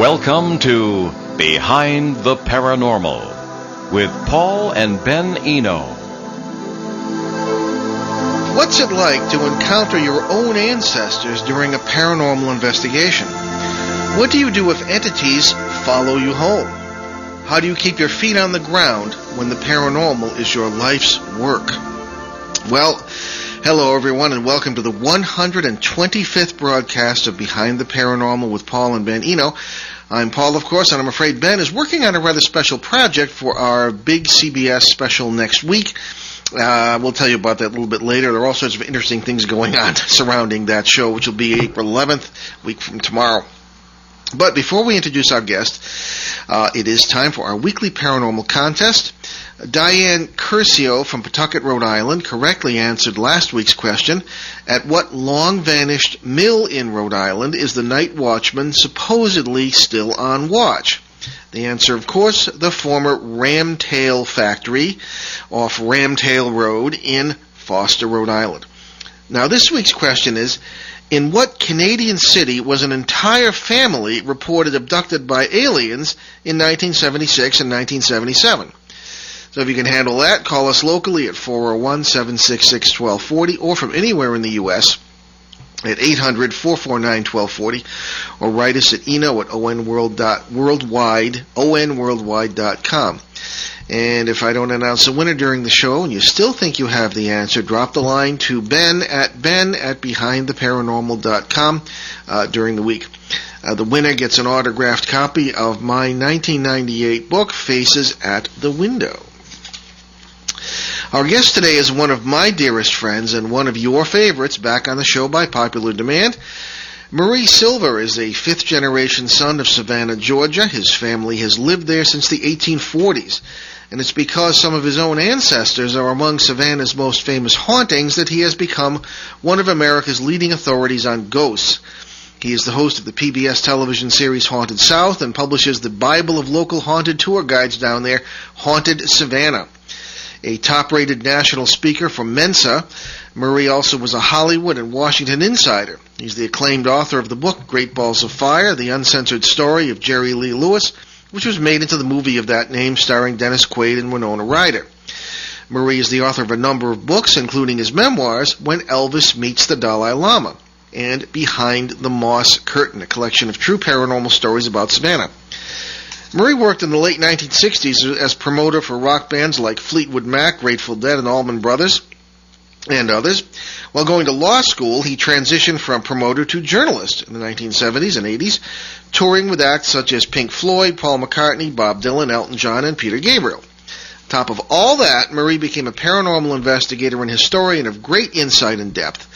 Welcome to Behind the Paranormal with Paul and Ben Eno. What's it like to encounter your own ancestors during a paranormal investigation? What do you do if entities follow you home? How do you keep your feet on the ground when the paranormal is your life's work? Well, hello everyone, and welcome to the 125th broadcast of Behind the Paranormal with Paul and Ben Eno. I'm Paul, of course, and I'm afraid Ben is working on a rather special project for our big CBS special next week. We'll tell you about that a little bit later. There are all sorts of interesting things going on surrounding that show, which will be April 11th, a week from tomorrow. But before we introduce our guest, it is time for our weekly paranormal contest. Diane Curcio from Pawtucket, Rhode Island, correctly answered last week's question. At what long-vanished mill in Rhode Island is the night watchman supposedly still on watch? The answer, of course, the former Ramtail factory off Ramtail Road in Foster, Rhode Island. Now, this week's question is, in what Canadian city was an entire family reported abducted by aliens in 1976 and 1977? So if you can handle that, call us locally at 401-766-1240 or from anywhere in the U.S. at 800-449-1240 or write us at eno at onworldwide.com. And if I don't announce a winner during the show and you still think you have the answer, drop the line to ben at behindtheparanormal.com during the week. The winner gets an autographed copy of my 1998 book, Faces at the Window. Our guest today is one of my dearest friends and one of your favorites back on the show by popular demand. Murray Silver is a fifth-generation son of Savannah, Georgia. His family has lived there since the 1840s, and it's because some of his own ancestors are among Savannah's most famous hauntings that he has become one of America's leading authorities on ghosts. He is the host of the PBS television series Haunted South and publishes the Bible of local haunted tour guides down there, Haunted Savannah. A top-rated national speaker from Mensa, Murray also was a Hollywood and Washington insider. He's the acclaimed author of the book Great Balls of Fire, the uncensored story of Jerry Lee Lewis, which was made into the movie of that name starring Dennis Quaid and Winona Ryder. Murray is the author of a number of books, including his memoirs, When Elvis Meets the Dalai Lama, and Behind the Moss Curtain, a collection of true paranormal stories about Savannah. Murray worked in the late 1960s as promoter for rock bands like Fleetwood Mac, Grateful Dead, and Allman Brothers, and others. While going to law school, he transitioned from promoter to journalist in the 1970s and 80s, touring with acts such as Pink Floyd, Paul McCartney, Bob Dylan, Elton John, and Peter Gabriel. Top of all that, Murray became a paranormal investigator and historian of great insight and depth.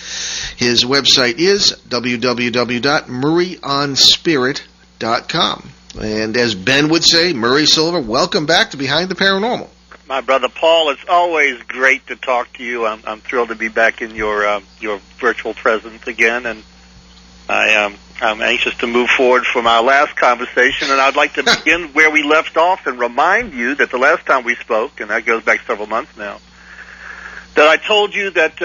His website is www.murrayonspirit.com. And as Ben would say, Murray Silver, welcome back to Behind the Paranormal. My brother Paul, it's always great to talk to you. I'm thrilled to be back in your virtual presence again, and I'm anxious to move forward from our last conversation. And I'd like to begin where we left off and remind you that the last time we spoke, and that goes back several months now, that I told you that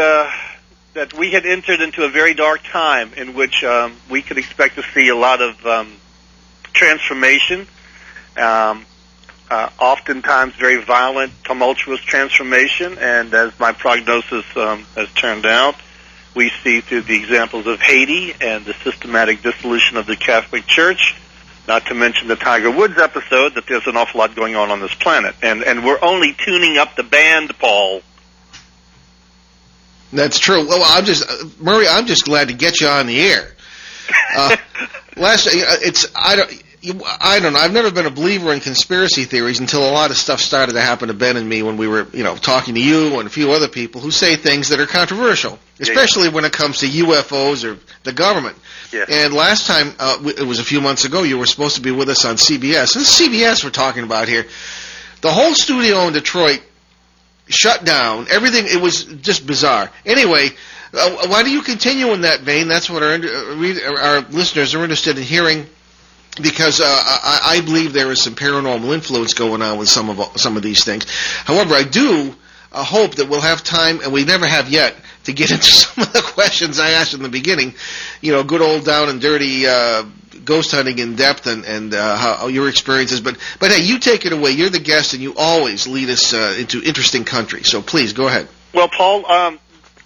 we had entered into a very dark time in which we could expect to see a lot of transformation, oftentimes very violent, tumultuous transformation, and as my prognosis has turned out, we see through the examples of Haiti and the systematic dissolution of the Catholic Church, not to mention the Tiger Woods episode, that there's an awful lot going on this planet. And we're only tuning up the band, Paul. That's true. Well, Murray, I'm just glad to get you on the air. I don't know. I've never been a believer in conspiracy theories until a lot of stuff started to happen to Ben and me when we were, talking to you and a few other people who say things that are controversial, especially when it comes to UFOs or the government. Yeah. And last time, it was a few months ago, you were supposed to be with us on CBS. And CBS we're talking about here. The whole studio in Detroit shut down. Everything, it was just bizarre. Anyway, why do you continue in that vein? That's what our listeners are interested in hearing, because I believe there is some paranormal influence going on with some of these things. However, I do hope that we'll have time, and we never have yet, to get into some of the questions I asked in the beginning. Good old down and dirty ghost hunting in depth and how your experiences. But hey, you take it away. You're the guest, and you always lead us into interesting country. So please go ahead. Well, Paul,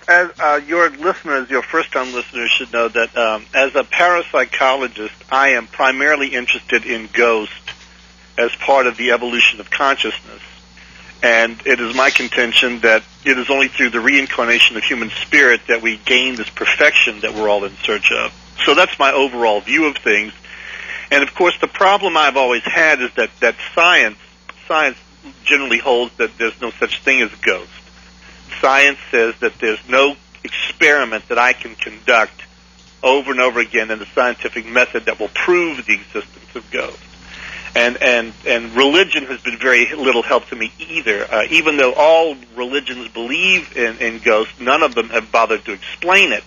as your listeners, your first-time listeners, should know that as a parapsychologist, I am primarily interested in ghosts as part of the evolution of consciousness. And it is my contention that it is only through the reincarnation of human spirit that we gain this perfection that we're all in search of. So that's my overall view of things. And, of course, the problem I've always had is that science generally holds that there's no such thing as a ghost. Science says that there's no experiment that I can conduct over and over again in the scientific method that will prove the existence of ghosts. And religion has been very little help to me either. Even though all religions believe in ghosts, none of them have bothered to explain it.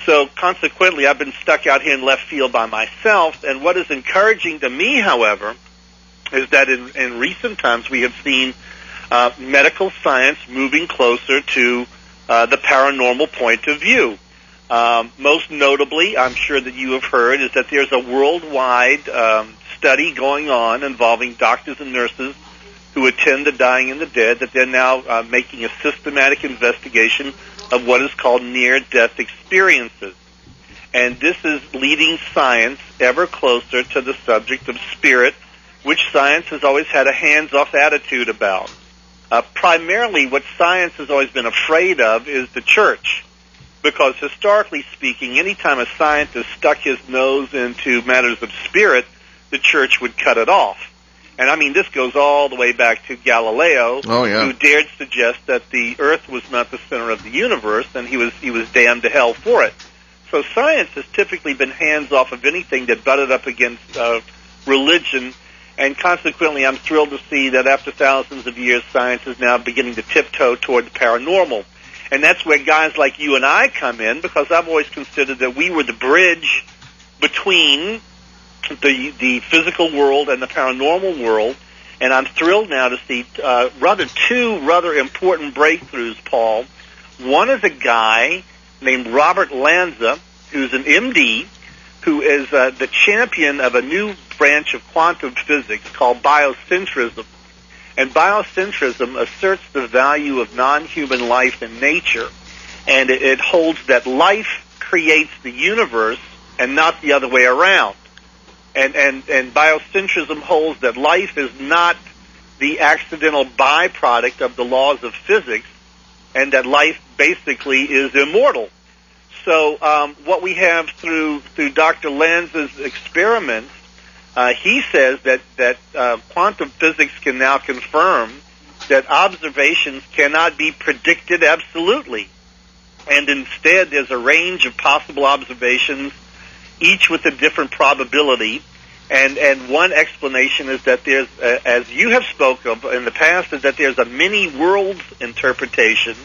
So consequently, I've been stuck out here in left field by myself. And what is encouraging to me, however, is that in recent times we have seen medical science moving closer to the paranormal point of view. Most notably, I'm sure that you have heard, is that there's a worldwide study going on involving doctors and nurses who attend the dying and the dead, that they're now making a systematic investigation of what is called near-death experiences. And this is leading science ever closer to the subject of spirit, which science has always had a hands-off attitude about. Primarily, what science has always been afraid of is the church, because historically speaking, any time a scientist stuck his nose into matters of spirit, the church would cut it off. And I mean, this goes all the way back to Galileo, who dared suggest that the earth was not the center of the universe, and he was damned to hell for it. So science has typically been hands off of anything that butted up against religion, and consequently I'm thrilled to see that after thousands of years, science is now beginning to tiptoe toward the paranormal. And that's where guys like you and I come in, because I've always considered that we were the bridge between the physical world and the paranormal world, and I'm thrilled now to see two rather important breakthroughs, Paul. One is a guy named Robert Lanza, who's an MD, who is the champion of a new branch of quantum physics called biocentrism. And biocentrism asserts the value of non-human life in nature, and it holds that life creates the universe and not the other way around. And biocentrism holds that life is not the accidental byproduct of the laws of physics, and that life basically is immortal. So what we have through Dr. Lanza's experiments, he says that quantum physics can now confirm that observations cannot be predicted absolutely, and instead there's a range of possible observations, each with a different probability. And one explanation is that there's, as you have spoken of in the past, is that there's a many worlds interpretation.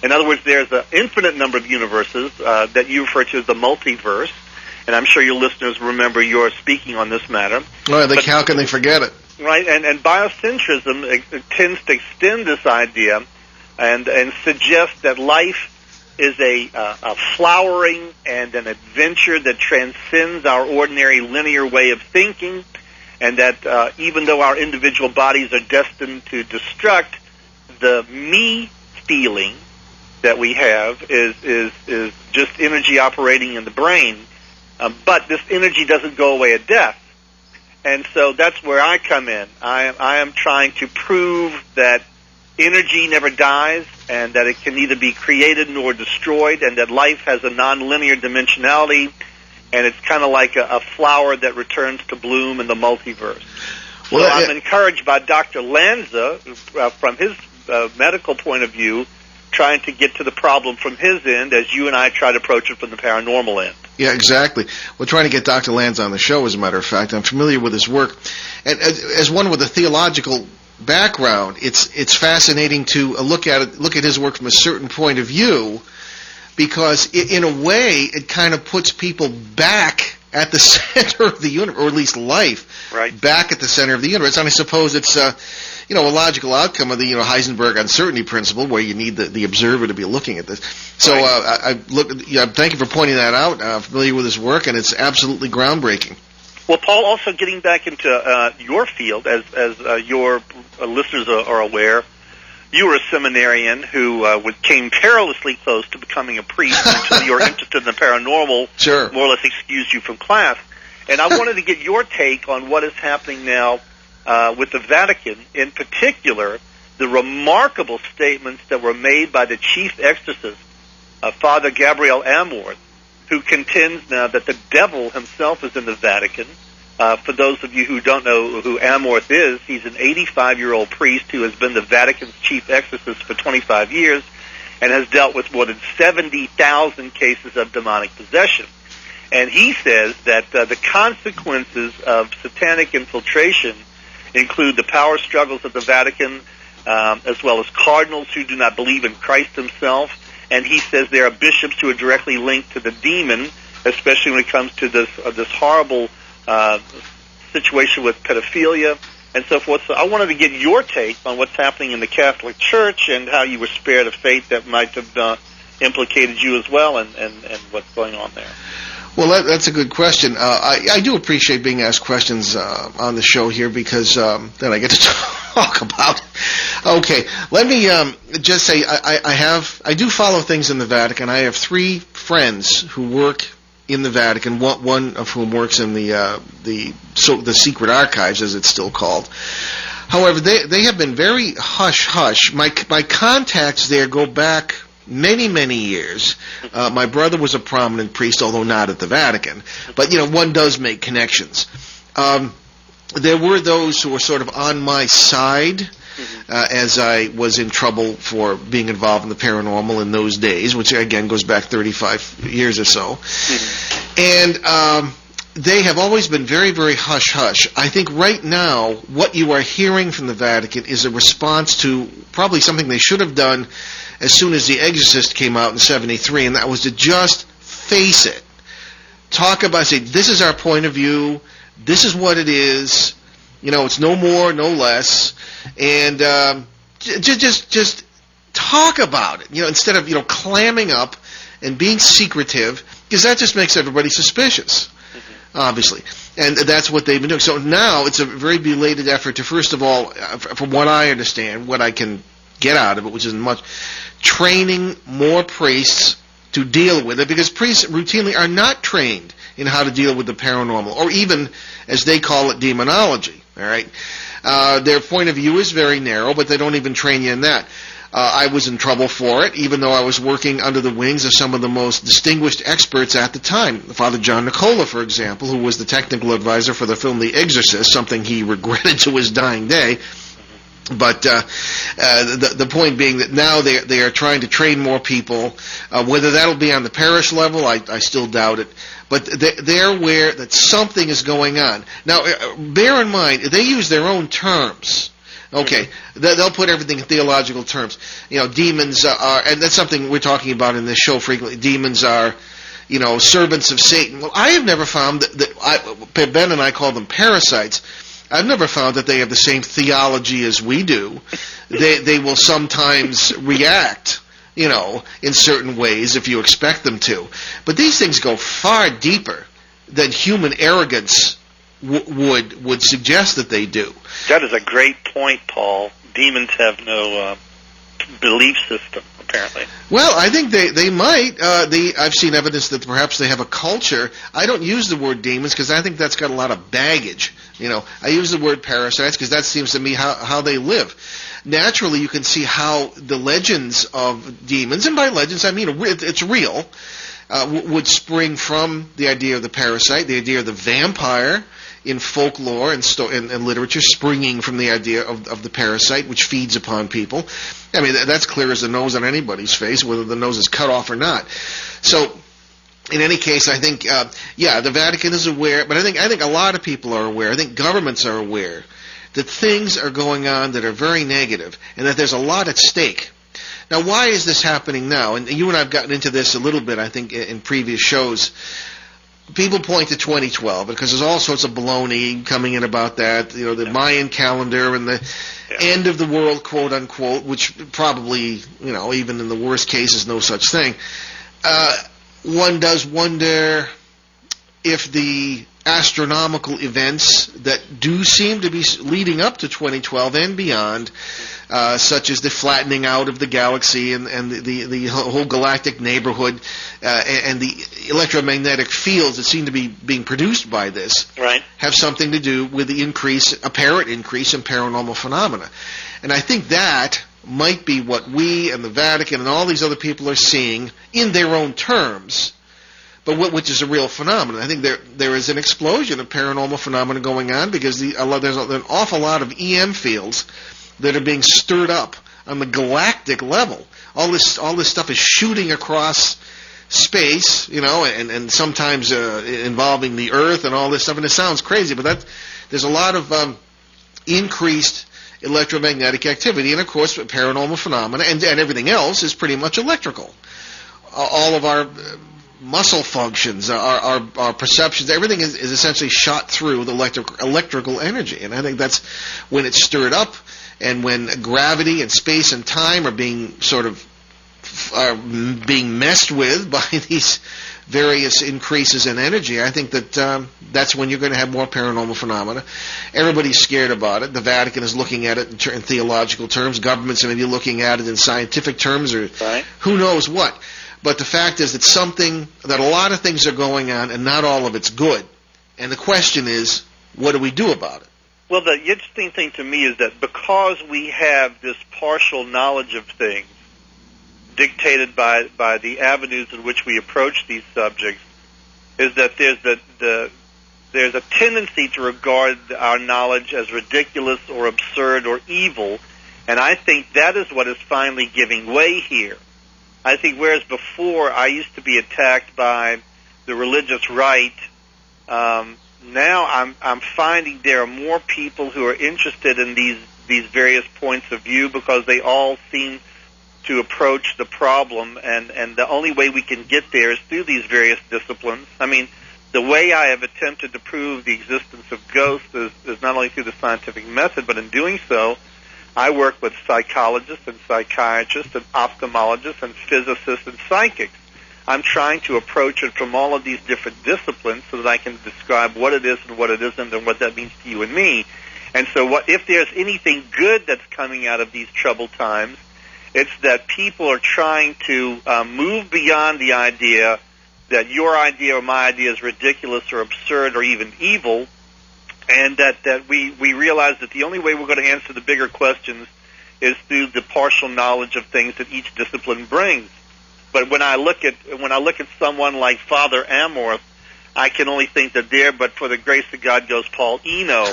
In other words, there's an infinite number of universes that you refer to as the multiverse. And I'm sure your listeners remember your speaking on this matter. Well, how can they forget it? Right, and biocentrism tends to extend this idea and suggest that life is a flowering and an adventure that transcends our ordinary linear way of thinking, and that even though our individual bodies are destined to destruct, the me feeling that we have is just energy operating in the brain, but this energy doesn't go away at death. And so that's where I come in. I am trying to prove that energy never dies, and that it can neither be created nor destroyed, and that life has a nonlinear dimensionality, and it's kind of like a flower that returns to bloom in the multiverse. Well, so I'm encouraged by Dr. Lanza, from his medical point of view, trying to get to the problem from his end, as you and I try to approach it from the paranormal end. Yeah, exactly. We're trying to get Dr. Lanza on the show, as a matter of fact. I'm familiar with his work. And as one with a theological background, it's fascinating to look at his work from a certain point of view, because in a way it kind of puts people back at the center of the universe, or at least life, right, back at the center of the universe. And I suppose it's a logical outcome of the Heisenberg uncertainty principle, where you need the observer to be looking at this. So thank you for pointing that out. I'm familiar with his work, and it's absolutely groundbreaking. Well, Paul, also getting back into your field, as your listeners are aware, you were a seminarian who came perilously close to becoming a priest until you were interested in the paranormal. Sure. More or less excused you from class. And I wanted to get your take on what is happening now with the Vatican, in particular, the remarkable statements that were made by the chief exorcist, Father Gabriel Amorth, who contends now that the devil himself is in the Vatican. For those of you who don't know who Amorth is, he's an 85-year-old priest who has been the Vatican's chief exorcist for 25 years and has dealt with more than 70,000 cases of demonic possession. And he says that the consequences of satanic infiltration include the power struggles of the Vatican, as well as cardinals who do not believe in Christ himself. And he says there are bishops who are directly linked to the demon, especially when it comes to this horrible situation with pedophilia and so forth. So I wanted to get your take on what's happening in the Catholic Church and how you were spared a fate that might have implicated you as well, and what's going on there. Well, that's a good question. I do appreciate being asked questions on the show here, because then I get to talk about it. Okay, let me just say I do follow things in the Vatican. I have 3 friends who work in the Vatican, one of whom works in the secret archives, as it's still called. However, they have been very hush-hush. My contacts there go back many years. My brother was a prominent priest, although not at the Vatican. But, one does make connections. There were those who were sort of on my side, as I was in trouble for being involved in the paranormal in those days, which, again, goes back 35 years or so. And they have always been very hush-hush. I think right now what you are hearing from the Vatican is a response to probably something they should have done as soon as The Exorcist came out in 1973, and that was to just face it. Talk about, say, this is our point of view, this is what it is, it's no more, no less, and just talk about it, instead of, clamming up and being secretive, because that just makes everybody suspicious, obviously. And that's what they've been doing. So now it's a very belated effort to, first of all, from what I understand, what I can get out of it, which isn't much, training more priests to deal with it, because priests routinely are not trained in how to deal with the paranormal, or even, as they call it, demonology. All right, their point of view is very narrow, but they don't even train you in that. I was in trouble for it, even though I was working under the wings of some of the most distinguished experts at the time. Father John Nicola, for example, who was the technical advisor for the film The Exorcist, something he regretted to his dying day. But the point being that now they are trying to train more people. Whether that'll be on the parish level, I still doubt it. But they're aware that something is going on. Now, bear in mind, they use their own terms. Okay, they'll put everything in theological terms. Demons are, and that's something we're talking about in this show frequently, demons are, servants of Satan. Well, I have never found that Ben and I call them parasites. I've never found that they have the same theology as we do. They will sometimes react, in certain ways if you expect them to. But these things go far deeper than human arrogance would suggest that they do. That is a great point, Paul. Demons have no belief system, apparently. Well, I think they might. I've seen evidence that perhaps they have a culture. I don't use the word demons because I think that's got a lot of baggage. I use the word parasites because that seems to me how they live. Naturally, you can see how the legends of demons, and by legends I mean it's real, would spring from the idea of the parasite, the idea of the vampire in folklore and literature, springing from the idea of the parasite, which feeds upon people. I mean, that's clear as the nose on anybody's face, whether the nose is cut off or not. So, in any case, I think, the Vatican is aware, but I think a lot of people are aware. I think governments are aware that things are going on that are very negative, and that there's a lot at stake. Now, why is this happening now? And you and I have gotten into this a little bit, I think, in previous shows. people point to 2012 because there's all sorts of baloney coming in about that. The Mayan calendar and the end of the world, quote unquote, which probably, even in the worst case is no such thing. One does wonder if the astronomical events that do seem to be leading up to 2012 and beyond, such as the flattening out of the galaxy and the whole galactic neighborhood and the electromagnetic fields that seem to be being produced by this, right, have something to do with the apparent increase in paranormal phenomena. And I think that might be what we and the Vatican and all these other people are seeing in their own terms, but which is a real phenomenon. I think there is an explosion of paranormal phenomena going on because there's an awful lot of EM fields that are being stirred up on the galactic level. All this stuff is shooting across space, and sometimes involving the Earth and all this stuff. And it sounds crazy, but there's a lot of increased electromagnetic activity, and of course paranormal phenomena and everything else is pretty much electrical. All of our muscle functions, our perceptions, everything is essentially shot through with electrical energy, and I think that's when it's stirred up, and when gravity and space and time are being messed with by these various increases in energy. I think that that's when you're going to have more paranormal phenomena. Everybody's scared about it. The Vatican is looking at it in theological terms. Governments are maybe looking at it in scientific terms, or who knows what. But the fact is that a lot of things are going on, and not all of it's good. And the question is, what do we do about it? Well, the interesting thing to me is that because we have this partial knowledge of things, dictated by the avenues in which we approach these subjects, is that there's a tendency to regard our knowledge as ridiculous or absurd or evil, and I think that is what is finally giving way here. I think whereas before I used to be attacked by the religious right, now I'm finding there are more people who are interested in these various points of view because they all seem to approach the problem, and the only way we can get there is through these various disciplines. I mean, the way I have attempted to prove the existence of ghosts is not only through the scientific method, but in doing so, I work with psychologists and psychiatrists and ophthalmologists and physicists and psychics. I'm trying to approach it from all of these different disciplines so that I can describe what it is and what it isn't and what that means to you and me. And so if there's anything good that's coming out of these troubled times, it's that people are trying to move beyond the idea that your idea or my idea is ridiculous or absurd or even evil, and that we realize that the only way we're going to answer the bigger questions is through the partial knowledge of things that each discipline brings. But when I look at someone like Father Amorth, I can only think that there, but for the grace of God goes Paul Eno.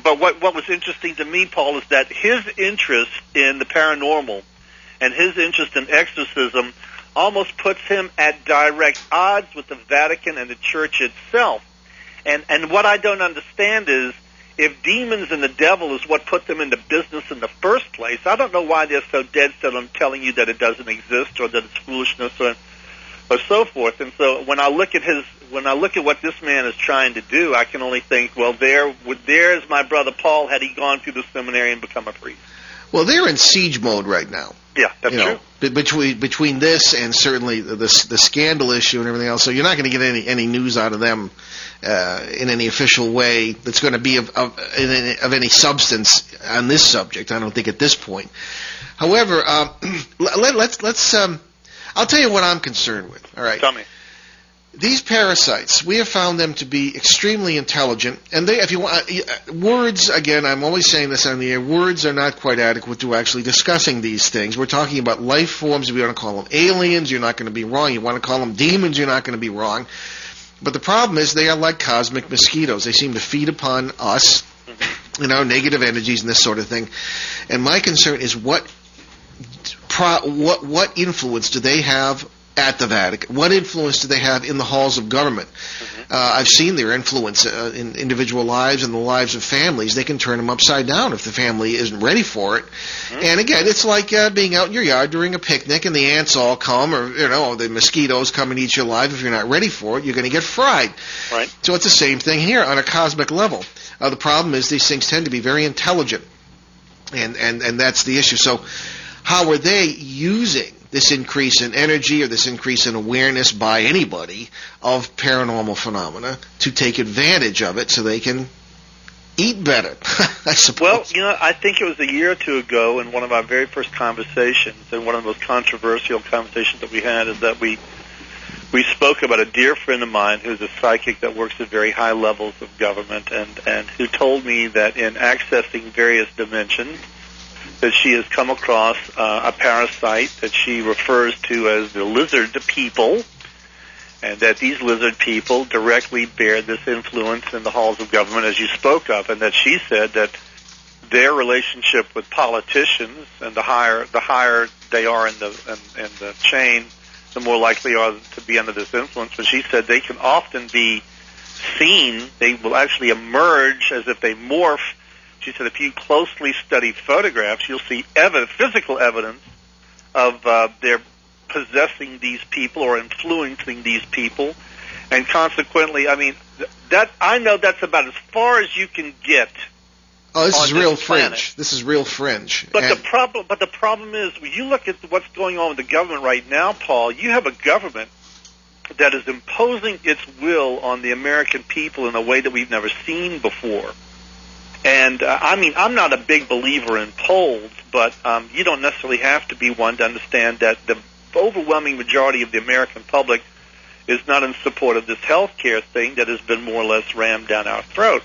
But what was interesting to me, Paul, is that his interest in the paranormal and his interest in exorcism almost puts him at direct odds with the Vatican and the Church itself. And what I don't understand is, if demons and the devil is what put them into business in the first place, I don't know why they're so dead set on telling you that it doesn't exist or that it's foolishness or so forth. And so when I look at what this man is trying to do, I can only think, well, there's my brother Paul had he gone through the seminary and become a priest. Well, they're in siege mode right now. Yeah, that's true. Between this and certainly the scandal issue and everything else, so you're not going to get any news out of them in any official way that's going to be of any substance on this subject. I don't think at this point. However, let's. I'll tell you what I'm concerned with. All right. Tell me. These parasites, we have found them to be extremely intelligent, and if you want, words, again, I'm always saying this on the air, words are not quite adequate to actually discussing these things. We're talking about life forms. If you want to call them aliens, you're not going to be wrong. You want to call them demons, you're not going to be wrong. But the problem is they are like cosmic mosquitoes. They seem to feed upon us, negative energies and this sort of thing. And my concern is what influence do they have at the Vatican? What influence do they have in the halls of government? I've seen their influence in individual lives and the lives of families. They can turn them upside down if the family isn't ready for it. And again, it's like being out in your yard during a picnic and the ants all come, or the mosquitoes come and eat you alive. If you're not ready for it, you're going to get fried. Right. So it's the same thing here on a cosmic level. The problem is these things tend to be very intelligent, and that's the issue. So how are they using this increase in energy or this increase in awareness by anybody of paranormal phenomena to take advantage of it so they can eat better, I suppose? Well, I think it was a year or two ago in one of our very first conversations, and one of the most controversial conversations that we had is that we spoke about a dear friend of mine who's a psychic that works at very high levels of government, and who told me that in accessing various dimensions, that she has come across a parasite that she refers to as the lizard people, and that these lizard people directly bear this influence in the halls of government, as you spoke of, and that she said that their relationship with politicians, and the higher they are in the chain, the more likely they are to be under this influence. But she said they can often be seen; they will actually emerge as if they morph. She said if you closely study photographs, you'll see physical evidence of their possessing these people or influencing these people, and consequently, I mean, I know that's about as far as you can get. Oh, this is real planet. fringe. This is real fringe. But the problem is, when you look at what's going on with the government right now, Paul, you have a government that is imposing its will on the American people in a way that we've never seen before. And, I'm not a big believer in polls, but you don't necessarily have to be one to understand that the overwhelming majority of the American public is not in support of this health care thing that has been more or less rammed down our throat.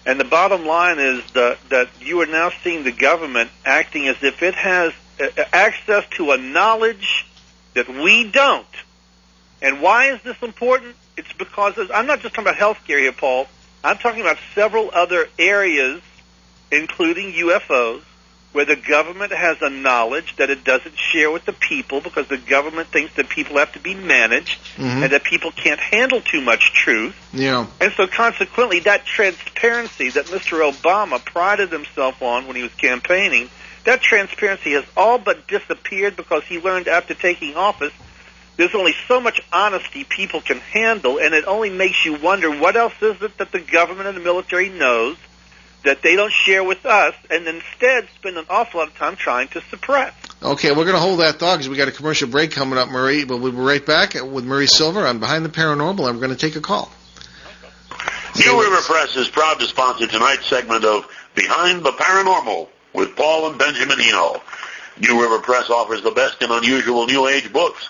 And the bottom line is that you are now seeing the government acting as if it has access to a knowledge that we don't. And why is this important? It's because I'm not just talking about health care here, Paul. I'm talking about several other areas, including UFOs, where the government has a knowledge that it doesn't share with the people because the government thinks that people have to be managed and that people can't handle too much truth. Yeah. And so consequently, that transparency that Mr. Obama prided himself on when he was campaigning, that transparency has all but disappeared because he learned after taking office there's only so much honesty people can handle, and it only makes you wonder what else is it that the government and the military knows that they don't share with us, and instead spend an awful lot of time trying to suppress. Okay, we're going to hold that thought because we got a commercial break coming up, Murray. But we'll be right back with Murray Silver on Behind the Paranormal, and we're going to take a call. New River Press is proud to sponsor tonight's segment of Behind the Paranormal with Paul and Benjamin Eno. New River Press offers the best in unusual New Age books.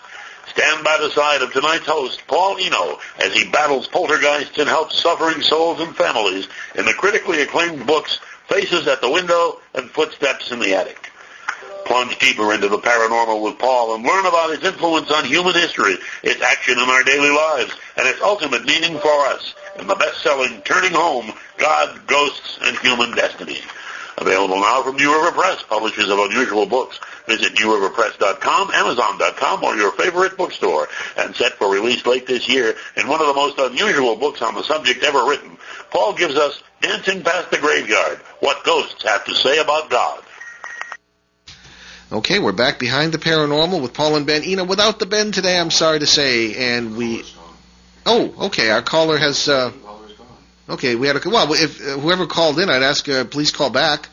Stand by the side of tonight's host, Paul Eno, as he battles poltergeists and helps suffering souls and families in the critically acclaimed books Faces at the Window and Footsteps in the Attic. Plunge deeper into the paranormal with Paul and learn about its influence on human history, its action in our daily lives, and its ultimate meaning for us in the best-selling Turning Home, God, Ghosts, and Human Destiny. Available now from New River Press, publishers of unusual books. Visit newriverpress.com, amazon.com, or your favorite bookstore. And set for release late this year in one of the most unusual books on the subject ever written, Paul gives us Dancing Past the Graveyard, What Ghosts Have to Say About God. Okay, we're back Behind the Paranormal with Paul and Ben Eno. Without the Ben today, I'm sorry to say, and we... Oh, okay, our caller has... Okay, we had if whoever called in, I'd ask, please call back.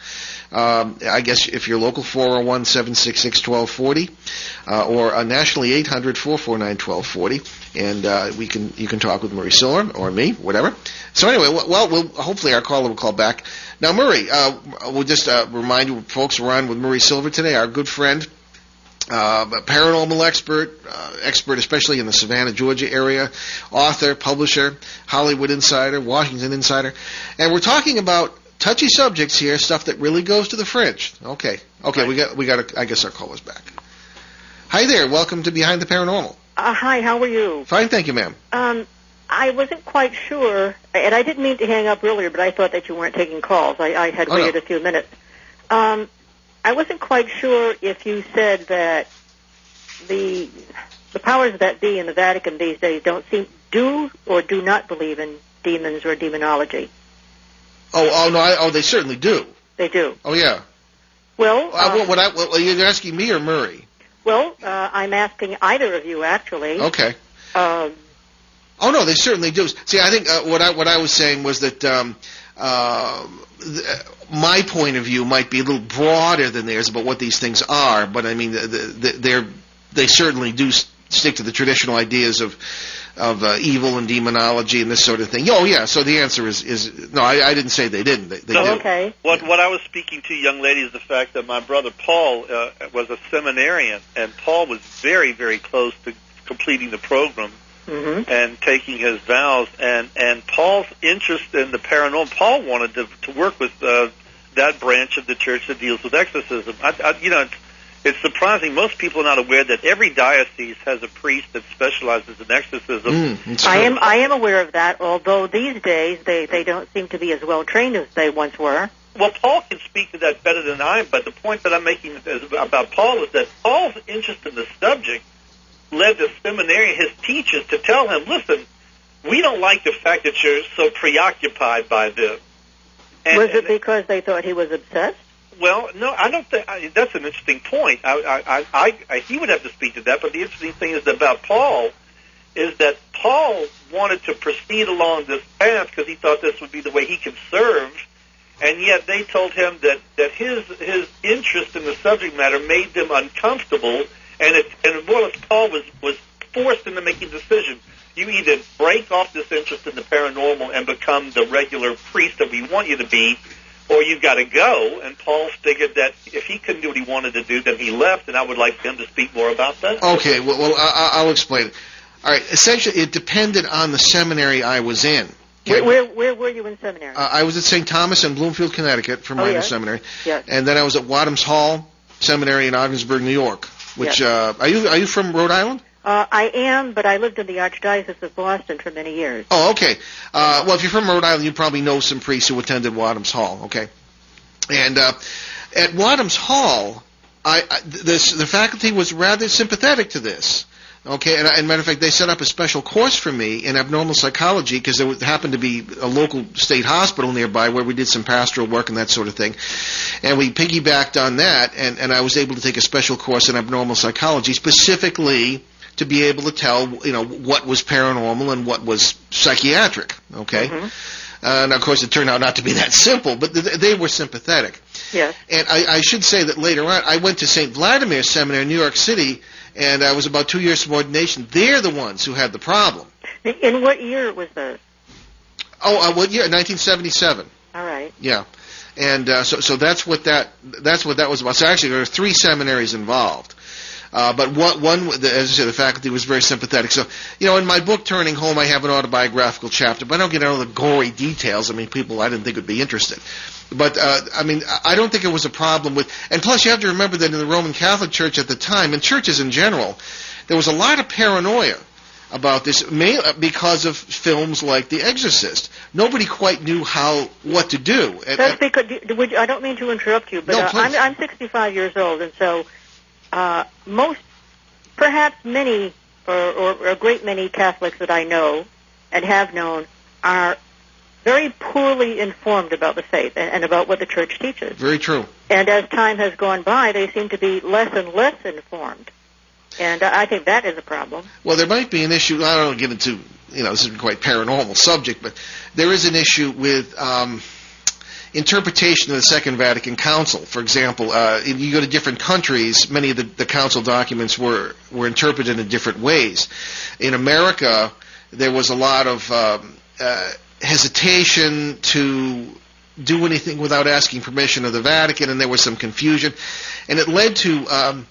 I guess if you're local, 401-766-1240, or nationally 800-449-1240, and you can talk with Murray Silver or me, whatever. So anyway, we'll hopefully our caller will call back. Now, Murray, we'll just remind you, folks, we're on with Murray Silver today, our good friend, paranormal expert especially in the Savannah, Georgia area, author, publisher, Hollywood Insider, Washington Insider, and we're talking about touchy subjects here, stuff that really goes to the fringe. Okay, right. we got. I guess our caller's back. Hi there, welcome to Behind the Paranormal. Hi, how are you? Fine, thank you, ma'am. I wasn't quite sure, and I didn't mean to hang up earlier, but I thought that you weren't taking calls. I had waited a few minutes. I wasn't quite sure if you said that the the powers that be in the Vatican these days do not believe in demons or demonology. No, they certainly do. They do. Oh, yeah. Well, you're asking me or Murray? Well, I'm asking either of you, actually. Okay. Oh, no, they certainly do. See, I think what I was saying was that my point of view might be a little broader than theirs about what these things are, but I mean, they certainly do stick to the traditional ideas of evil and demonology and this sort of thing. Oh, yeah, so the answer is no, I didn't say they didn't. They do. Okay. What I was speaking to, young lady, is the fact that my brother Paul was a seminarian, and Paul was very, very close to completing the program and taking his vows. And Paul's interest in the paranormal, Paul wanted to work with that branch of the church that deals with exorcism. It's surprising. Most people are not aware that every diocese has a priest that specializes in exorcism. I am aware of that, although these days they don't seem to be as well trained as they once were. Well, Paul can speak to that better than I am, but the point that I'm making about Paul is that Paul's interest in the subject led the seminarian, his teachers, to tell him, listen, we don't like the fact that you're so preoccupied by this. Was it because they thought he was obsessed? Well, no, I don't think that's an interesting point. He would have to speak to that. But the interesting thing is about Paul is that Paul wanted to proceed along this path because he thought this would be the way he could serve, and yet they told him that his interest in the subject matter made them uncomfortable, and more or less Paul was forced into making a decision. You either break off this interest in the paranormal and become the regular priest that we want you to be, or you've got to go. And Paul figured that if he couldn't do what he wanted to do, then he left, and I would like him to speak more about that. Okay, well I'll explain it. All right, essentially it depended on the seminary I was in. Okay? Where were you in seminary? I was at St. Thomas in Bloomfield, Connecticut for minor seminary. Yes. And then I was at Wadham's Hall Seminary in Ogdensburg, New York. Which are you from Rhode Island? I am, but I lived in the Archdiocese of Boston for many years. Oh, okay. Well, if you're from Rhode Island, you probably know some priests who attended Wadham's Hall, okay? And at Wadham's Hall, the faculty was rather sympathetic to this, okay? And matter of fact, they set up a special course for me in abnormal psychology because there happened to be a local state hospital nearby where we did some pastoral work and that sort of thing. And we piggybacked on that, and I was able to take a special course in abnormal psychology specifically to be able to tell, what was paranormal and what was psychiatric, okay? And, of course, it turned out not to be that simple, but they were sympathetic. Yes. And I should say that later on, I went to St. Vladimir Seminary in New York City, and I was about 2 years from ordination. They're the ones who had the problem. In what year was this? What year? 1977. All right. Yeah. And so that's what that was about. So actually, there were 3 seminaries involved. But one, as I said, the faculty was very sympathetic. So, in my book, Turning Home, I have an autobiographical chapter, but I don't get into all the gory details. I mean, people I didn't think would be interested. But, I don't think it was a problem with, and plus you have to remember that in the Roman Catholic Church at the time, and churches in general, there was a lot of paranoia about this, because of films like The Exorcist. Nobody quite knew what to do. That's because, I don't mean to interrupt you, but no, I'm 65 years old, and so perhaps many, or a great many Catholics that I know and have known are very poorly informed about the faith and about what the Church teaches. Very true. And as time has gone by, they seem to be less and less informed. And I think that is a problem. Well, there might be an issue. I don't want to get into, this isn't quite paranormal subject, but there is an issue with interpretation of the Second Vatican Council. For example, you go to different countries, many of the council documents were interpreted in different ways. In America, there was a lot of hesitation to do anything without asking permission of the Vatican, and there was some confusion. And it led to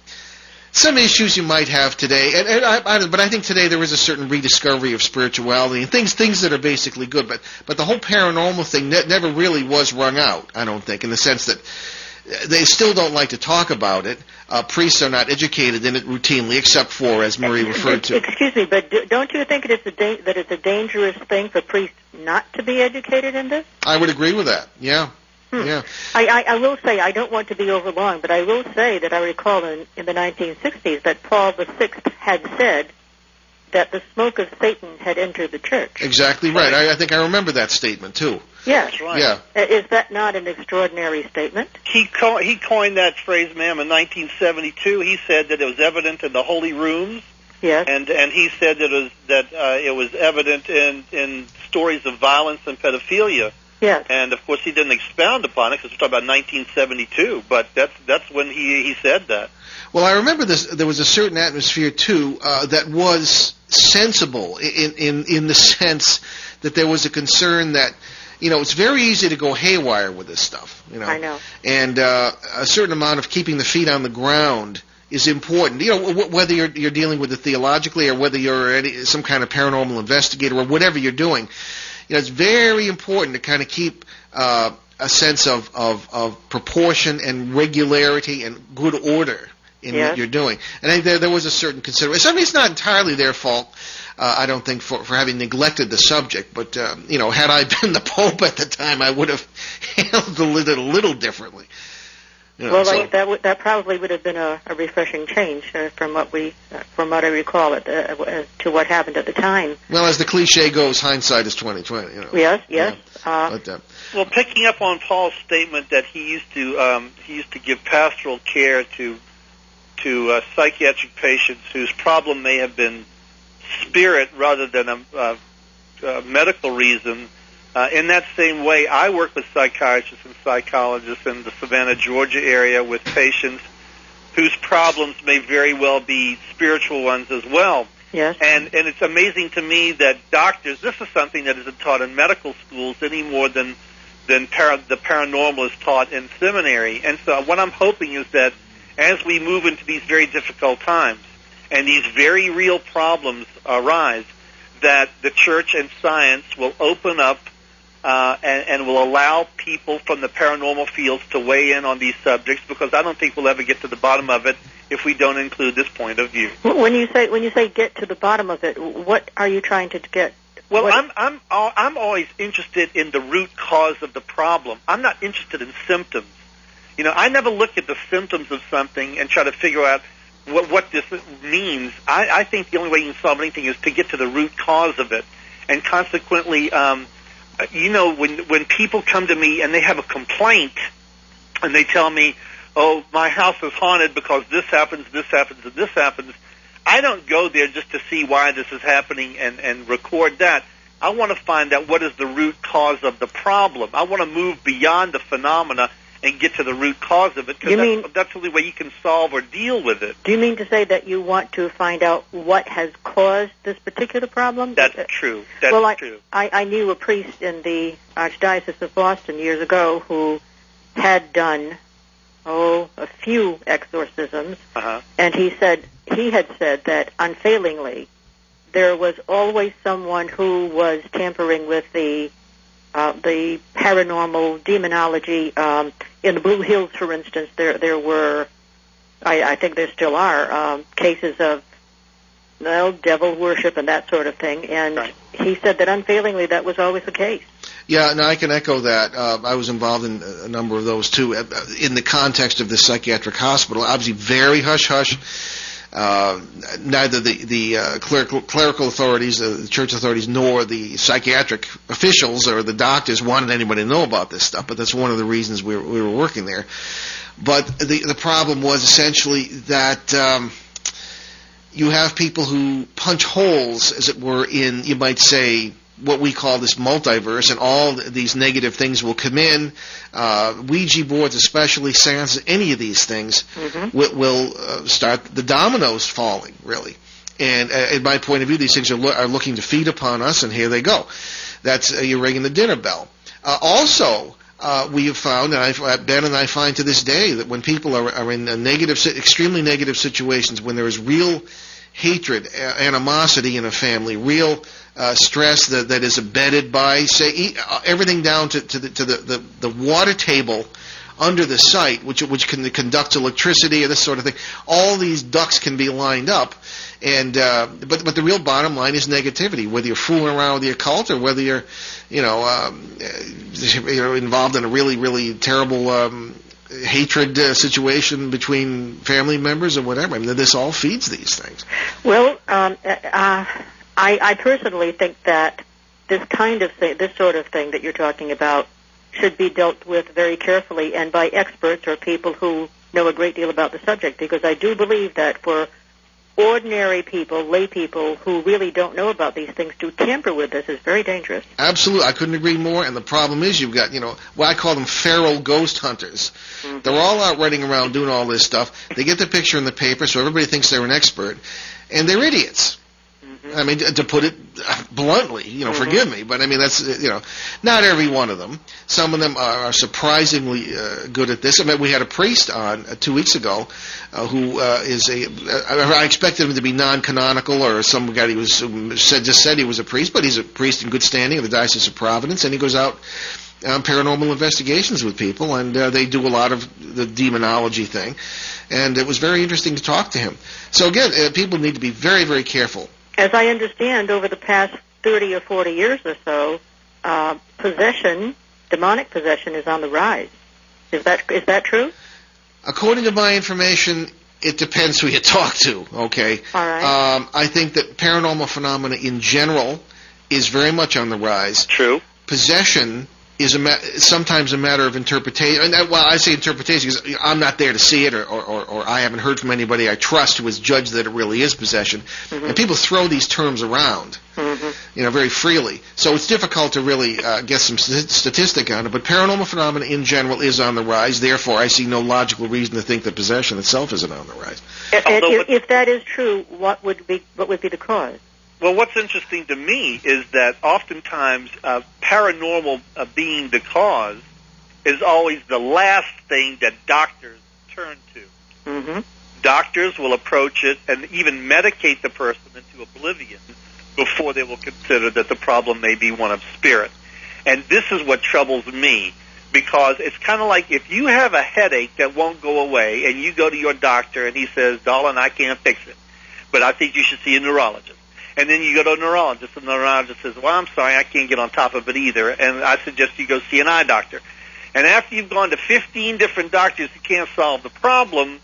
some issues you might have today, but I think today there is a certain rediscovery of spirituality and things that are basically good. But the whole paranormal thing never really was wrung out, I don't think, in the sense that they still don't like to talk about it. Priests are not educated in it routinely, except for, as Marie referred to. Excuse me, but don't you think that it's a dangerous thing for priests not to be educated in this? I would agree with that. Yeah. Yeah. I will say, I don't want to be overlong, but I will say that I recall in the 1960s that Paul VI had said that the smoke of Satan had entered the church. Exactly right. I think I remember that statement, too. Yes. That's right. Yeah. Is that not an extraordinary statement? He coined that phrase, ma'am, in 1972. He said that it was evident in the holy rooms. Yes. And he said that it was evident in stories of violence and pedophilia. Yes. And of course he didn't expound upon it because we're talking about 1972. But that's when he said that. Well, I remember this. There was a certain atmosphere too that was sensible in the sense that there was a concern that, you know, it's very easy to go haywire with this stuff. You know. I know. And a certain amount of keeping the feet on the ground is important. You know, whether you're dealing with it theologically or whether you're some kind of paranormal investigator or whatever you're doing, you know, it's very important to kind of keep a sense of proportion and regularity and good order in what you're doing. And I think there was a certain consideration. I mean, it's not entirely their fault, I don't think, for having neglected the subject. But, you know, had I been the Pope at the time, I would have handled it a little differently. You know, well, that probably would have been a refreshing change from what I recall to what happened at the time. Well, as the cliche goes, hindsight is 20/20. You know. Yes. Yeah. Well, picking up on Paul's statement that he used to give pastoral care to psychiatric patients whose problem may have been spirit rather than a medical reason. In that same way, I work with psychiatrists and psychologists in the Savannah, Georgia area with patients whose problems may very well be spiritual ones as well. Yes. And it's amazing to me that doctors, this is something that isn't taught in medical schools any more than the paranormal is taught in seminary. And so what I'm hoping is that as we move into these very difficult times and these very real problems arise, that the church and science will open up and will allow people from the paranormal fields to weigh in on these subjects, because I don't think we'll ever get to the bottom of it if we don't include this point of view. When you say get to the bottom of it, what are you trying to get? Well, I'm always interested in the root cause of the problem. I'm not interested in symptoms. You know, I never look at the symptoms of something and try to figure out what this means. I think the only way you can solve anything is to get to the root cause of it, and consequently. You know, when people come to me and they have a complaint and they tell me, oh, my house is haunted because this happens, and this happens, I don't go there just to see why this is happening and record that. I want to find out what is the root cause of the problem. I want to move beyond the phenomena and get to the root cause of it, because that's the only way you can solve or deal with it. Do you mean to say that you want to find out what has caused this particular problem? That's true. That's true. I knew a priest in the Archdiocese of Boston years ago who had done, a few exorcisms, and he had said that unfailingly there was always someone who was tampering with the paranormal demonology. In the Blue Hills, for instance, there were, I think there still are, cases of devil worship and that sort of thing. And right. He said that unfailingly that was always the case. Yeah, no, I can echo that. I was involved in a number of those, too, in the context of the psychiatric hospital. Obviously very hush-hush. Neither the clerical authorities, the church authorities, nor the psychiatric officials or the doctors wanted anybody to know about this stuff, but that's one of the reasons we were working there. But the problem was essentially that you have people who punch holes, as it were, in, you might say, what we call this multiverse, and all these negative things will come in. Ouija boards, especially, seances, any of these things will start the dominoes falling, really. And in my point of view, these things are looking to feed upon us, and here they go. That's you're ringing the dinner bell. Also, we have found, and Ben and I find to this day, that when people are in extremely negative situations, when there is real hatred, animosity in a family, real stress that is abetted by, say, everything down to the water table under the site, which can conduct electricity or this sort of thing. All these ducts can be lined up, and but the real bottom line is negativity. Whether you're fooling around with the occult or whether you're involved in a really, really terrible hatred situation between family members or whatever. I mean, this all feeds these things. Well, I personally think that this kind of thing, this sort of thing that you're talking about, should be dealt with very carefully and by experts or people who know a great deal about the subject, because I do believe that for ordinary people, lay people who really don't know about these things, to tamper with this is very dangerous. Absolutely. I couldn't agree more. And the problem is you've got, what I call them feral ghost hunters. Mm-hmm. They're all out running around doing all this stuff. They get the picture in the paper, so everybody thinks they're an expert, and they're idiots. I mean, to put it bluntly, forgive me, but I mean, that's, not every one of them. Some of them are surprisingly good at this. I mean, we had a priest on 2 weeks ago who is I expected him to be non-canonical or some guy who just said he was a priest, but he's a priest in good standing in the Diocese of Providence, and he goes out on paranormal investigations with people, and they do a lot of the demonology thing, and it was very interesting to talk to him. So again, people need to be very, very careful. As I understand, over the past 30 or 40 years or so, demonic possession is on the rise. Is that true? According to my information, it depends who you talk to, okay? All right. I think that paranormal phenomena in general is very much on the rise. True. Possession is sometimes a matter of interpretation. I say interpretation because I'm not there to see it, or I haven't heard from anybody I trust who has judged that it really is possession. Mm-hmm. And people throw these terms around, very freely. So it's difficult to really get some statistic on it. But paranormal phenomena in general is on the rise. Therefore, I see no logical reason to think that possession itself isn't on the rise. If that is true, what would be the cause? Well, what's interesting to me is that oftentimes paranormal being the cause is always the last thing that doctors turn to. Mm-hmm. Doctors will approach it and even medicate the person into oblivion before they will consider that the problem may be one of spirit. And this is what troubles me, because it's kind of like if you have a headache that won't go away and you go to your doctor and he says, "Darling, I can't fix it, but I think you should see a neurologist." And then you go to a neurologist, and the neurologist says, "Well, I'm sorry, I can't get on top of it either, and I suggest you go see an eye doctor." And after you've gone to 15 different doctors who can't solve the problem,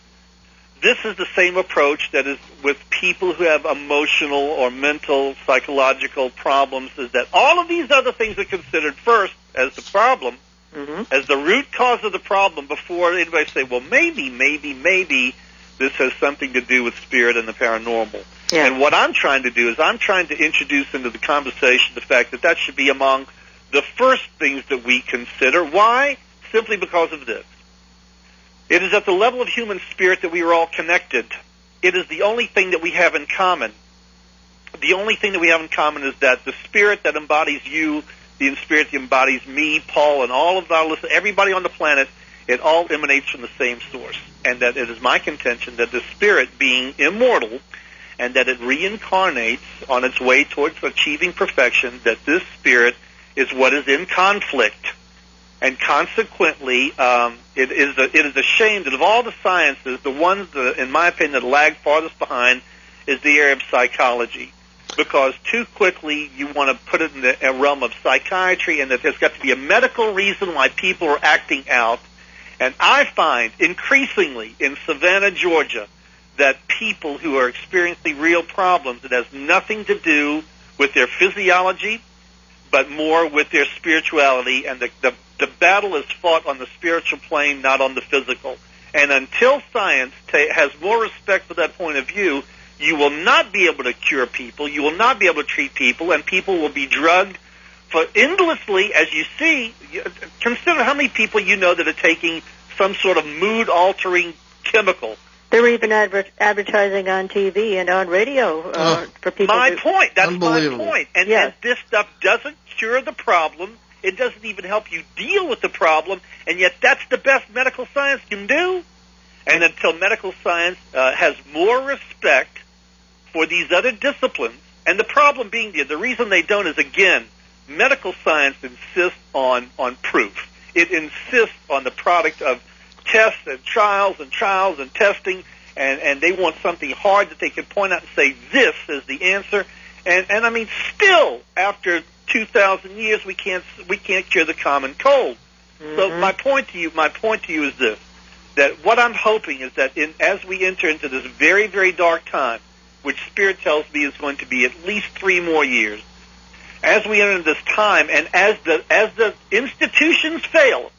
this is the same approach that is with people who have emotional or mental, psychological problems, is that all of these other things are considered first as the problem, as the root cause of the problem, before anybody say, well, maybe this has something to do with spirit and the paranormal. Yeah. And what I'm trying to do is I'm trying to introduce into the conversation the fact that should be among the first things that we consider. Why? Simply because of this. It is at the level of human spirit that we are all connected. It is the only thing that we have in common. The only thing that we have in common is that the spirit that embodies you, the spirit that embodies me, Paul, and all of our listeners, everybody on the planet, it all emanates from the same source. And that it is my contention that the spirit, being immortal, and that it reincarnates on its way towards achieving perfection, that this spirit is what is in conflict. And consequently, it is a shame that of all the sciences, the ones that, in my opinion, that lag farthest behind is the area of psychology. Because too quickly you want to put it in the realm of psychiatry, and that there's got to be a medical reason why people are acting out. And I find increasingly in Savannah, Georgia, that people who are experiencing real problems, it has nothing to do with their physiology, but more with their spirituality, and the battle is fought on the spiritual plane, not on the physical. And until science has more respect for that point of view, you will not be able to cure people, you will not be able to treat people, and people will be drugged for endlessly, as you see. Consider how many people you know that are taking some sort of mood-altering chemical. They're even advertising on TV and on radio for people. That's my point. And, yes. And this stuff doesn't cure the problem. It doesn't even help you deal with the problem. And yet that's the best medical science can do. And until medical science has more respect for these other disciplines, and the problem being the reason they don't is, again, medical science insists on proof. It insists on the product of tests and trials and testing, and they want something hard that they can point out and say, this is the answer. And I mean, still, after 2,000 years, we can't cure the common cold. Mm-hmm. So my point to you is this, that what I'm hoping is that as we enter into this very, very dark time, which Spirit tells me is going to be at least 3 more years. As we enter this time, and as the institutions fail,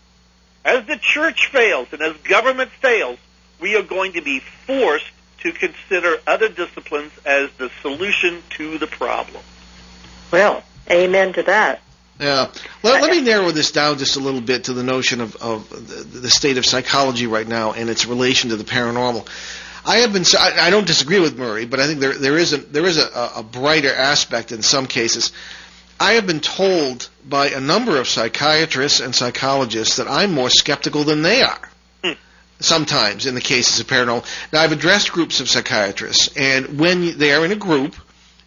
as the church fails, and as government fails, we are going to be forced to consider other disciplines as the solution to the problem. Well, amen to that. Yeah. Let me narrow this down just a little bit to the notion of the state of psychology right now and its relation to the paranormal. I don't disagree with Murray, but I think there is a brighter aspect in some cases. I have been told by a number of psychiatrists and psychologists that I'm more skeptical than they are. Sometimes in the cases of paranormal. Now, I've addressed groups of psychiatrists, and when they are in a group,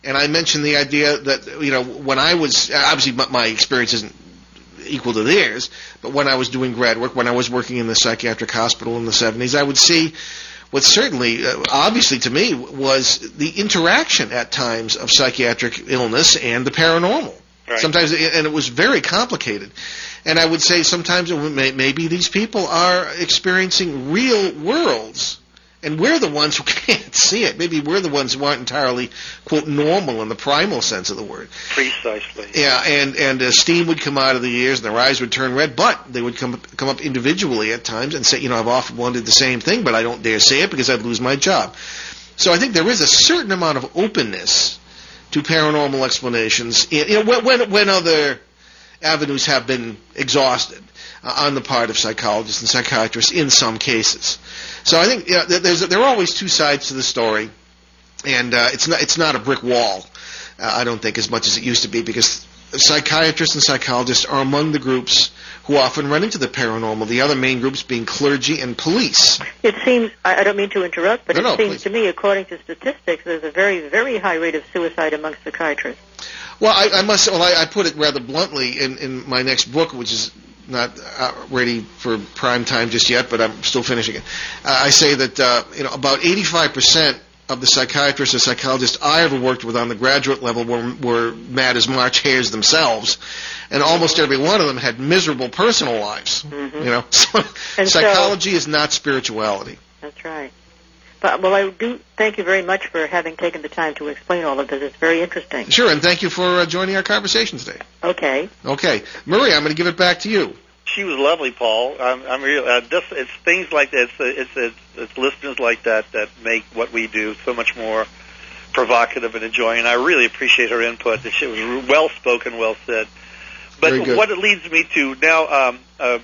and I mentioned the idea that, when I was, obviously my experience isn't equal to theirs, but when I was doing grad work, when I was working in the psychiatric hospital in the 70s, I would see what certainly, obviously to me, was the interaction at times of psychiatric illness and the paranormal. Right. Sometimes, and it was very complicated. And I would say sometimes maybe these people are experiencing real worlds, and we're the ones who can't see it. Maybe we're the ones who aren't entirely, quote, normal in the primal sense of the word. Precisely. Yeah, and steam would come out of the ears, and their eyes would turn red, but they would come up individually at times and say, I've often wanted the same thing, but I don't dare say it because I'd lose my job. So I think there is a certain amount of openness to paranormal explanations, when other avenues have been exhausted on the part of psychologists and psychiatrists in some cases. So I think there are always two sides to the story, and it's not a brick wall, I don't think, as much as it used to be, because psychiatrists and psychologists are among the groups who often run into the paranormal, the other main groups being clergy and police. It seems, I don't mean to interrupt, but it seems please. to me, according to statistics, there's a very, very high rate of suicide amongst psychiatrists. Well, I put it rather bluntly in my next book, which is not ready for prime time just yet, but I'm still finishing it. I say that about 85% of the psychiatrists or psychologists I ever worked with on the graduate level were mad as March hares themselves, and almost every one of them had miserable personal lives. Mm-hmm. So psychology is not spirituality. That's right. But, I do thank you very much for having taken the time to explain all of this. It's very interesting. Sure, and thank you for joining our conversation today. Okay. Murray, I'm going to give it back to you. She was lovely, Paul. I'm real. It's things like that. It's listeners like that make what we do so much more provocative and enjoying. And I really appreciate her input. It was well spoken, well said. But what it leads me to now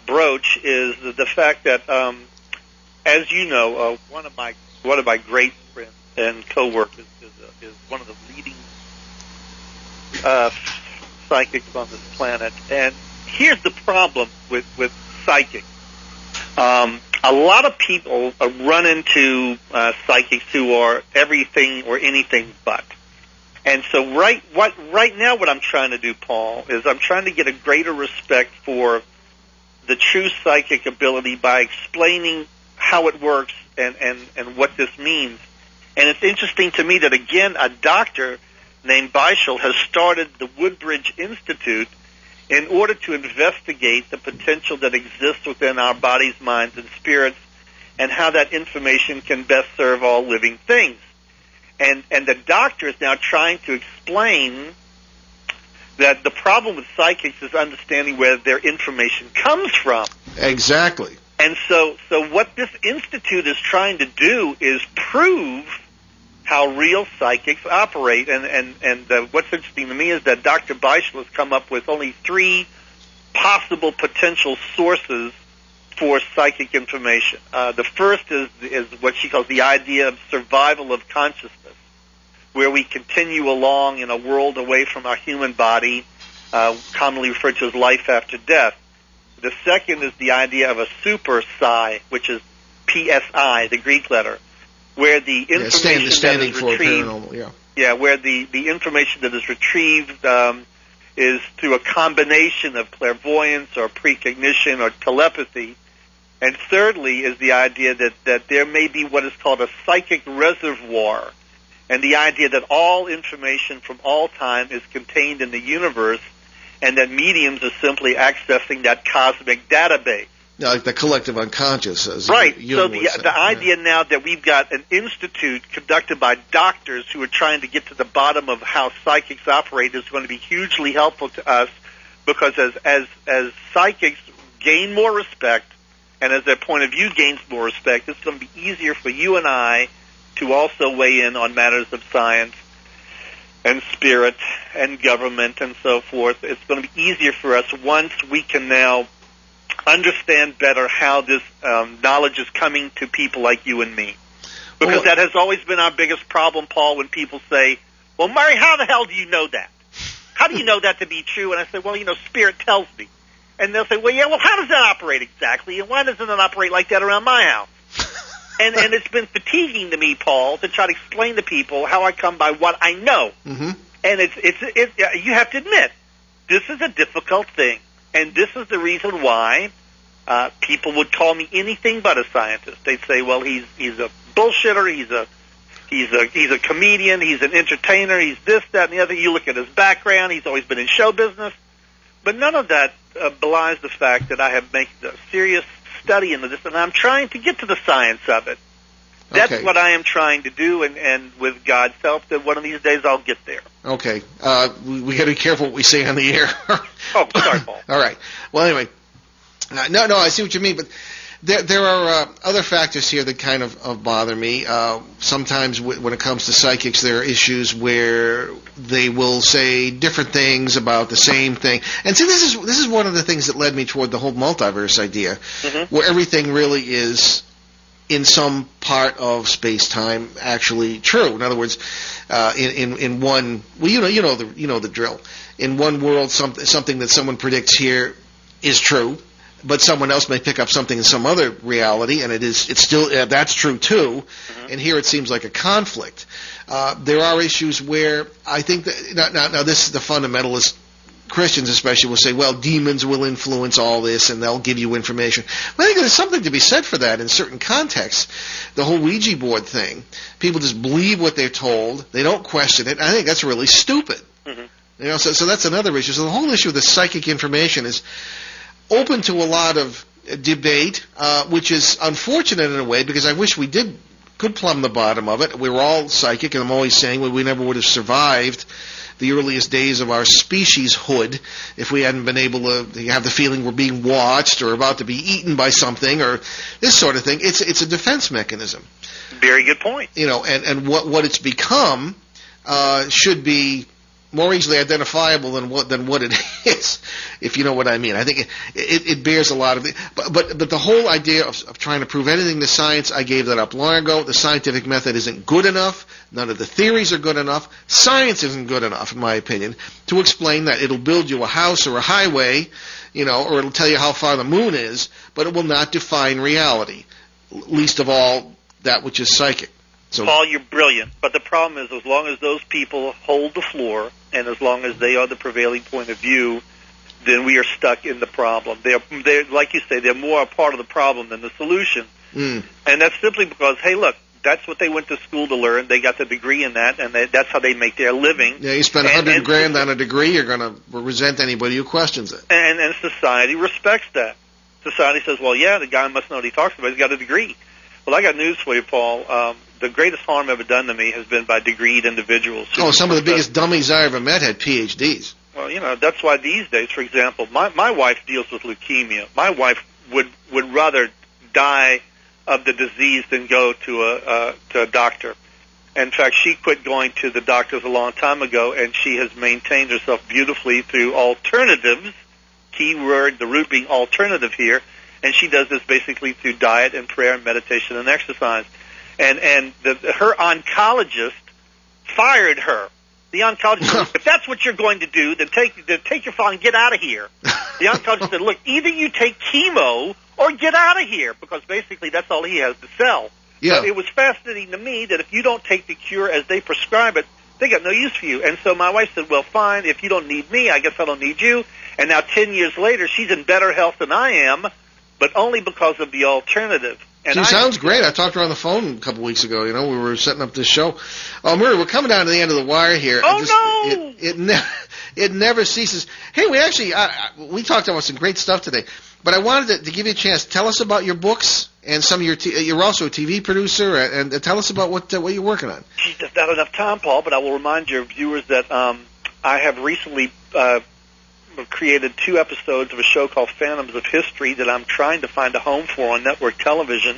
broach is the fact that, as you know, one of my great friends and coworkers is one of the leading psychics on this planet, and here's the problem with psychics. A lot of people run into psychics who are everything or anything but. And so right now what I'm trying to do, Paul, is I'm trying to get a greater respect for the true psychic ability by explaining how it works and what this means. And it's interesting to me that, again, a doctor named Beischel has started the Woodbridge Institute in order to investigate the potential that exists within our bodies, minds, and spirits, and how that information can best serve all living things. And the doctor is now trying to explain that the problem with psychics is understanding where their information comes from. Exactly. And so what this institute is trying to do is prove how real psychics operate. And what's interesting to me is that Dr. Beischel has come up with only 3 possible potential sources for psychic information. The first is what she calls the idea of survival of consciousness, where we continue along in a world away from our human body, commonly referred to as life after death. The second is the idea of a super psi, which is PSI, the Greek letter, where the information standing that is for retrieved, paranormal, where the information that is retrieved is through a combination of clairvoyance or precognition or telepathy. And thirdly is the idea that there may be what is called a psychic reservoir, and the idea that all information from all time is contained in the universe, and that mediums are simply accessing that cosmic database. like the collective unconscious. As right. So the idea now that we've got an institute conducted by doctors who are trying to get to the bottom of how psychics operate is going to be hugely helpful to us, because as psychics gain more respect, and as their point of view gains more respect, it's going to be easier for you and I to also weigh in on matters of science and spirit and government and so forth. It's going to be easier for us once we can now understand better how this knowledge is coming to people like you and me. Because that has always been our biggest problem, Paul, when people say, well, Murray, how the hell do you know that? How do you know that to be true? And I say, well, Spirit tells me. And they'll say, well, yeah, well, how does that operate exactly? And why doesn't it operate like that around my house? and it's been fatiguing to me, Paul, to try to explain to people how I come by what I know. Mm-hmm. And it's you have to admit, this is a difficult thing. And this is the reason why people would call me anything but a scientist. They'd say, "Well, he's a bullshitter. He's a comedian. He's an entertainer. He's this, that, and the other." You look at his background; he's always been in show business. But none of that belies the fact that I have made a serious study into this, and I'm trying to get to the science of it. That's what I am trying to do, and with God's help, that one of these days I'll get there. Okay. We got to be careful what we say on the air. Oh, sorry, Paul. All right. Well, anyway, no, I see what you mean, but there are other factors here that kind of bother me. Sometimes when it comes to psychics, there are issues where they will say different things about the same thing. And see, this is one of the things that led me toward the whole multiverse idea, where everything really is in some part of space-time actually true. In other words, in one, well, you know the drill. In one world, something that someone predicts here is true, but someone else may pick up something in some other reality, and it's still that's true too. And here it seems like a conflict. There are issues where I think that now this is the fundamentalist Christians especially will say, well, demons will influence all this and they'll give you information. But I think there's something to be said for that in certain contexts. The whole Ouija board thing, people just believe what they're told. They don't question it. I think that's really stupid. So that's another issue. So the whole issue of the psychic information is open to a lot of debate, which is unfortunate in a way, because I wish we could plumb the bottom of it. We were all psychic, and I'm always saying we never would have survived the earliest days of our specieshood if we hadn't been able to have the feeling we're being watched or about to be eaten by something or this sort of thing. It's a defense mechanism. Very good point. And what it's become should be more easily identifiable than what it is, if you know what I mean. I think it bears a lot of it. But the whole idea of trying to prove anything to science, I gave that up long ago. The scientific method isn't good enough. None of the theories are good enough. Science isn't good enough, in my opinion, to explain that it'll build you a house or a highway, or it'll tell you how far the moon is, but it will not define reality, least of all that which is psychic. So, Paul, you're brilliant, but the problem is as long as those people hold the floor and as long as they are the prevailing point of view, then we are stuck in the problem. They're like you say, they're more a part of the problem than the solution. And that's simply because, hey, look, that's what they went to school to learn. They got the degree in that, and that's how they make their living. Yeah, you spend $100,000 on a degree, you're going to resent anybody who questions it. And society respects that. Society says, well, yeah, the guy must know what he talks about. He's got a degree. Well, I got news for you, Paul. The greatest harm ever done to me has been by degreed individuals. Oh, some of the biggest dummies I ever met had PhDs. Well, that's why these days, for example, my wife deals with leukemia. My wife would rather die of the disease than go to a doctor. In fact, she quit going to the doctors a long time ago, and she has maintained herself beautifully through alternatives. Key word, the root being alternative here. And she does this basically through diet and prayer and meditation and exercise. And her oncologist fired her. The oncologist said, if that's what you're going to do, then take your phone and get out of here. The oncologist said, look, either you take chemo or get out of here, because basically that's all he has to sell. Yeah. But it was fascinating to me that if you don't take the cure as they prescribe it, they got no use for you. And so my wife said, well, fine, if you don't need me, I guess I don't need you. And now 10 years later, she's in better health than I am, but only because of the alternative. And she sounds great. I talked to her on the phone a couple weeks ago. We were setting up this show. Oh, Murray, we're coming down to the end of the wire here. Oh, no! It never ceases. Hey, we talked about some great stuff today. But I wanted to give you a chance. Tell us about your books and some of your. You're also a TV producer, and tell us about what you're working on. Geez, there's not enough time, Paul. But I will remind your viewers that I have recently created 2 episodes of a show called Phantoms of History that I'm trying to find a home for on network television,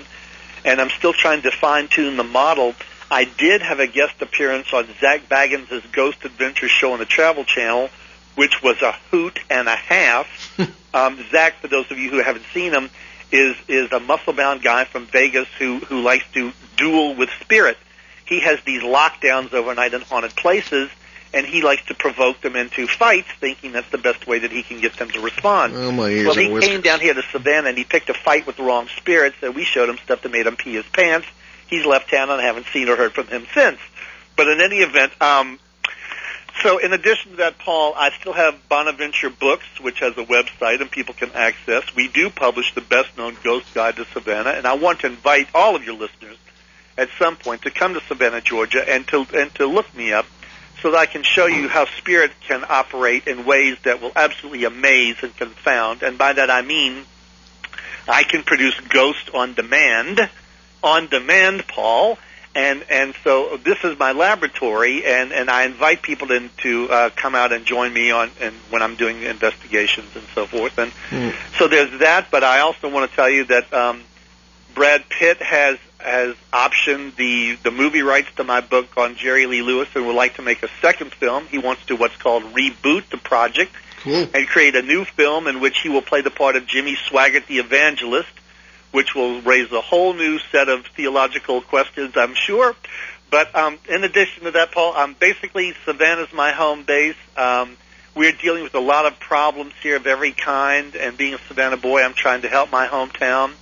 and I'm still trying to fine-tune the model. I did have a guest appearance on Zach Baggins' Ghost Adventures show on the Travel Channel, which was a hoot and a half. Zach, for those of you who haven't seen him, is a muscle-bound guy from Vegas who likes to duel with spirit. He has these lockdowns overnight in haunted places, and he likes to provoke them into fights, thinking that's the best way that he can get them to respond. Oh, my ears. Well, he came down here to Savannah, and he picked a fight with the wrong spirits, and we showed him stuff that made him pee his pants. He's left town, and I haven't seen or heard from him since. But in any event, so in addition to that, Paul, I still have Bonaventure Books, which has a website and people can access. We do publish the best-known ghost guide to Savannah, and I want to invite all of your listeners at some point to come to Savannah, Georgia, and to look me up so that I can show you how spirit can operate in ways that will absolutely amaze and confound. And by that I mean I can produce ghost on demand, Paul. And so this is my laboratory, and I invite people to come out and join me when I'm doing investigations and so forth. And so there's that, but I also want to tell you that Brad Pitt has optioned the movie rights to my book on Jerry Lee Lewis and would like to make a second film. He wants to what's called reboot the project and create a new film in which he will play the part of Jimmy Swaggart the Evangelist, which will raise a whole new set of theological questions, I'm sure. But in addition to that, Paul, basically Savannah's my home base. We're dealing with a lot of problems here of every kind, and being a Savannah boy, I'm trying to help my hometown.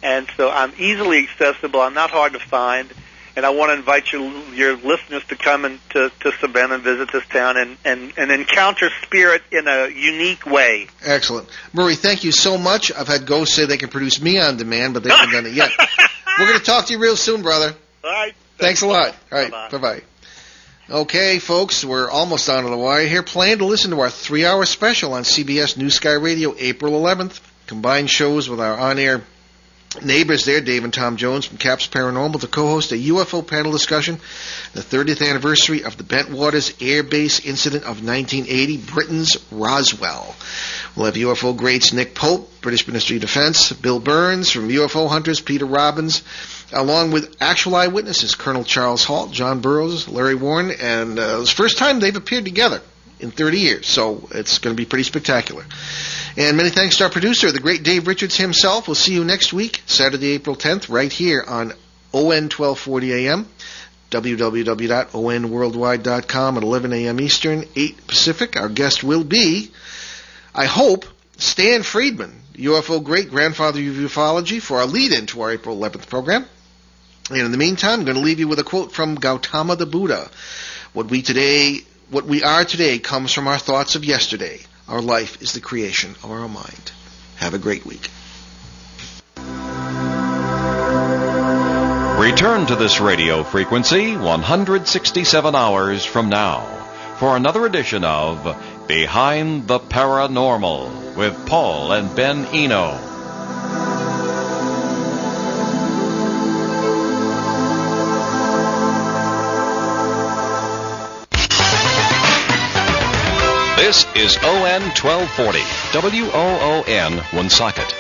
And so I'm easily accessible. I'm not hard to find. And I want to invite your listeners to come to Savannah and visit this town and encounter spirit in a unique way. Excellent. Murray, thank you so much. I've had ghosts say they can produce me on demand, but they haven't done it yet. We're going to talk to you real soon, brother. All right. Thanks a lot. All right. Bye-bye. Okay, folks, we're almost down to the wire here. Plan to listen to our 3-hour special on CBS New Sky Radio, April 11th. Combined shows with our on-air neighbors there, Dave and Tom Jones from Caps Paranormal, to co-host a UFO panel discussion, the 30th anniversary of the Bentwaters Air Base incident of 1980, Britain's Roswell. We'll have UFO greats Nick Pope, British Ministry of Defense, Bill Burns from UFO Hunters, Peter Robbins, along with actual eyewitnesses, Colonel Charles Halt, John Burroughs, Larry Warren, and it's the first time they've appeared together in 30 years, so it's going to be pretty spectacular. And many thanks to our producer, the great Dave Richards himself. We'll see you next week, Saturday, April 10th, right here on ON 1240 AM, www.onworldwide.com at 11 a.m. Eastern, 8 Pacific. Our guest will be, I hope, Stan Friedman, UFO great grandfather of ufology, for our lead-in to our April 11th program. And in the meantime, I'm going to leave you with a quote from Gautama the Buddha. What we are today comes from our thoughts of yesterday. Our life is the creation of our mind. Have a great week. Return to this radio frequency 167 hours from now for another edition of Behind the Paranormal with Paul and Ben Eno. This is ON 1240, WOON Woonsocket.